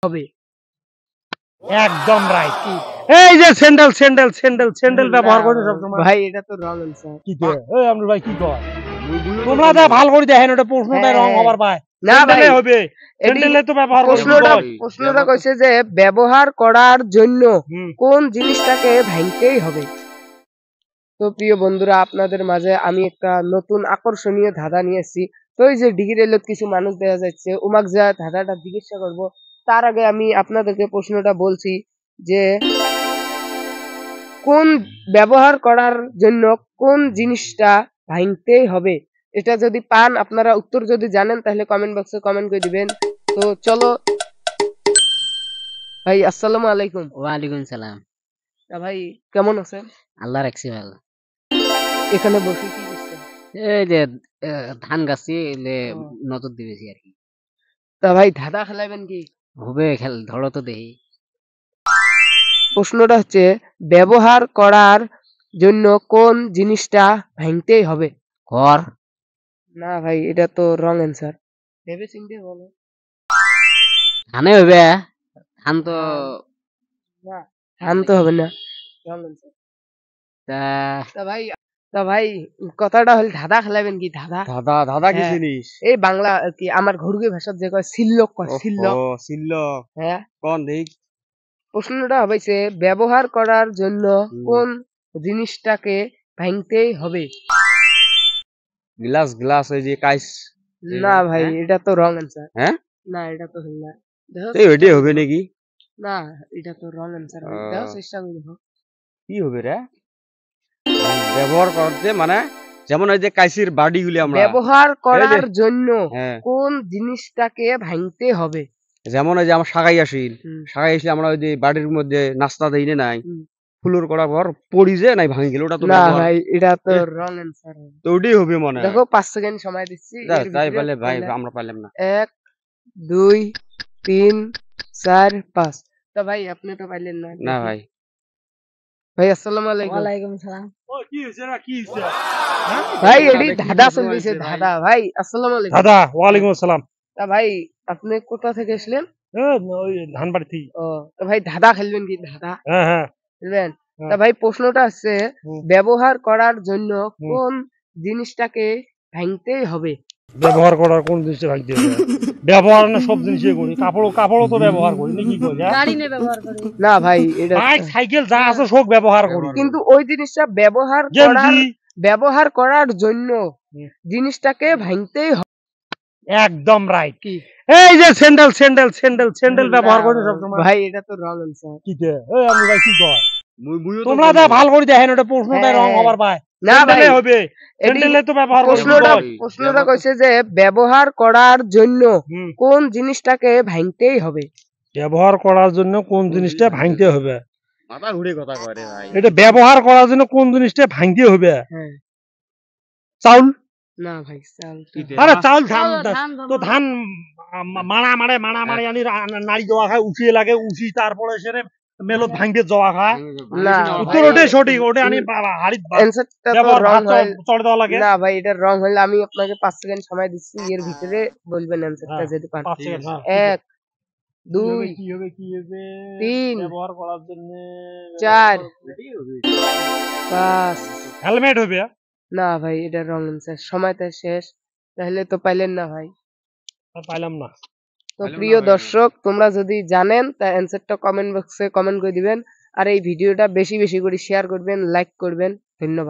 হবে। একদম রাইট। এই যে স্যান্ডেল স্যান্ডেল স্যান্ডেল স্যান্ডেল ব্যবহার করে সব সময়। ভাই এটা তো রং আনসার। কি তো এই আমরা ভাই কি কয় তোমরা যা ভালো করে দেখেন ওটা প্রশ্নটা রং হবার পায় না ভাই স্যান্ডেলে হবে স্যান্ডেলে তো ব্যবহার করি প্রশ্নটা কইছে যে ব্যবহার করার জন্য কোন জিনিসটাকে ভাঙতেই হবে। তো প্রিয় বন্ধুরা আপনাদের মাঝে আমি একটা নতুন আকর্ষণীয় ধাঁধা নিয়ে এসেছি। তো এই যে ডিগ্রি রেলত কিছু মানুষ দেখা যাচ্ছে উমাক যা ধাঁধাটা জিজ্ঞাসা করব তার আগে আমি আপনাদেরকে প্রশ্নটা বলছি যে কোন ব্যবহার করার জন্য কোন জিনিসটা ভাঙতেই হবে। এটা যদি পান আপনারা উত্তর যদি জানেন তাহলে কমেন্ট বক্সে কমেন্ট করে দিবেন। তো চলো ভাই আসসালামু আলাইকুম। ওয়ালাইকুম সালাম। তা ভাই কেমন আছেন? আল্লাহ রাখছি ভালো। এখানে বসে কি করছেন? এই যে ধান গাছি এলে নজর দিবেছি আর কি। তা ভাই ধাঁধা খেলাবেন কি? হবে খেল ধরো তো দেখি। প্রশ্নটা হচ্ছে ব্যবহার করার জন্য কোন জিনিসটা ভাঙতেই হবে। ঘর। না ভাই এটা তো রং অ্যান্সার। ভেবে চিন্তে বলো। ধানে হবে। ধান তো না ধান তো হবে না, রং অ্যান্সার। তা ভাই কথাটা হল ধাঁধা খেলাবেন কি? ধাঁধা ধাঁধা ধাঁধা কি জিনিস? এই বাংলা কি আমার ঘরুগি ভাষার যে কয় সিল্লক কয় সিল্লক। ও সিল্লক। হ্যাঁ কোন দেখ প্রশ্নটা হইছে ব্যবহার করার জন্য কোন জিনিসটাকে ভাঙতেই হবে। গ্লাস গ্লাস ওই যে কাইস। না ভাই এটা তো রং অ্যান্সার। হ্যাঁ না এটা তো হল না। এই ওইটাই হবে নাকি? না এটা তো রং অ্যান্সার। দাও চেষ্টা করে দেখো কি হবে রে ব্যবহার করতে মানে যেমন ওই যে কাইসির বাড়িগুলি আমরা ব্যবহার করার জন্য কোন জিনিসটাকে ভাঙতে হবে। যেমন ওই যে আমরা সাগাই আসিল সাগাই আসলে আমরা ওই যে বাড়ির মধ্যে নাস্তা দেই না নাই ফুলুর করার পর পড়ি যে নাই ভাঙি গেল ওটা তো না ভাই এটা তো রং অ্যান্সার। তো ওটাই হবে মনে দেখো 5 সেকেন্ড সময় দিচ্ছি। তাই বলে ভাই আমরা পারলাম না। 1 2 3 4 5। তো ভাই আপনি তো পাইলেন না। না ভাই। ভাই আসসালামু আলাইকুম। ওয়ালাইকুম সালাম। ও কি হইছে না কি হইছে ভাই এডি ধাঁধা চলছে ধাঁধা। ভাই আসসালামু আলাইকুম। দাদা ওয়ালাইকুম আসসালাম। তা ভাই আপনি কোথা থেকে আসলেন? ওই ধানবাড়ি থেকে। ও তো ভাই ধাঁধা খেলবেন কি? ধাঁধা হ্যাঁ হ্যাঁ খেলবেন। তা ভাই প্রশ্নটা হচ্ছে ব্যবহার করার জন্য কোন জিনিসটাকে ভাঙতেই হবে। ব্যবহার করার কোন জিনিসটা ভাঙতে হবে? ব্যবহার না সব জিনিসই করি কাপড়ও তো ব্যবহার করি নাকি কই গাড়ি নে ব্যবহার করি। না ভাই এটা বাইক সাইকেল যা আছে সব ব্যবহার করি কিন্তু ওই জিনিসটা ব্যবহার করার জন্য জিনিসটাকে ভাঙতেই হবে। একদম রাইট। এই যে স্যান্ডেল স্যান্ডেল স্যান্ডেল স্যান্ডেল ব্যবহার করি সব সময়। ভাই এটা তো রং অ্যান্সার। কি তে এই আমরা ভাই কি কয় তোমরা যা ভালো করে দেখেন ওটা প্রশ্নটা রং হবার পায়। না ভাই হবে স্যান্ডেলে তো ব্যবহার করি। প্রশ্নটা কইছে যে ব্যবহার করার জন্য কোন জিনিসটাকে ভাঙতেই হবে। ব্যবহার করার জন্য কোন জিনিসটা ভাঙতে হবে? মাথা ঘুরে কথা কয় রে ভাই। এটা ব্যবহার করার জন্য কোন জিনিসটা ভাঙতে হবে? চাউল। না ভাই চাউল। আরে চাউল ধান তো ধান মারা মারে আনি নাড়ি দেওয়া খায় উঠিয়ে লাগে উঠি তারপরে সেরে মেলত ভাঙতে যাওয়া খায়। না উত্তর ওটাই সঠিক। ওটা আনি হাড়ি চড় দেওয়া লাগে। না ভাই এটা রং হলে আমি আপনাকে 5 সেকেন্ড সময় দিচ্ছি। এর ভিতরে বলবেন অ্যানসারটা যদি পারেন। 1 2 3 ব্যবহার করার জন্য 4 5। হেলমেট হবে। না ভাই এটা রং অ্যানসার। সময়টা শেষ। তাহলে তো পাইলেন না ভাই। পাইলাম না। তো প্রিয় দর্শক তোমরা যদি জানেন তা অ্যানসারটা কমেন্ট বক্সে কমেন্ট করে দিবেন। আর এই ভিডিওটা বেশি বেশি করে শেয়ার করবেন, লাইক করবেন। ধন্যবাদ।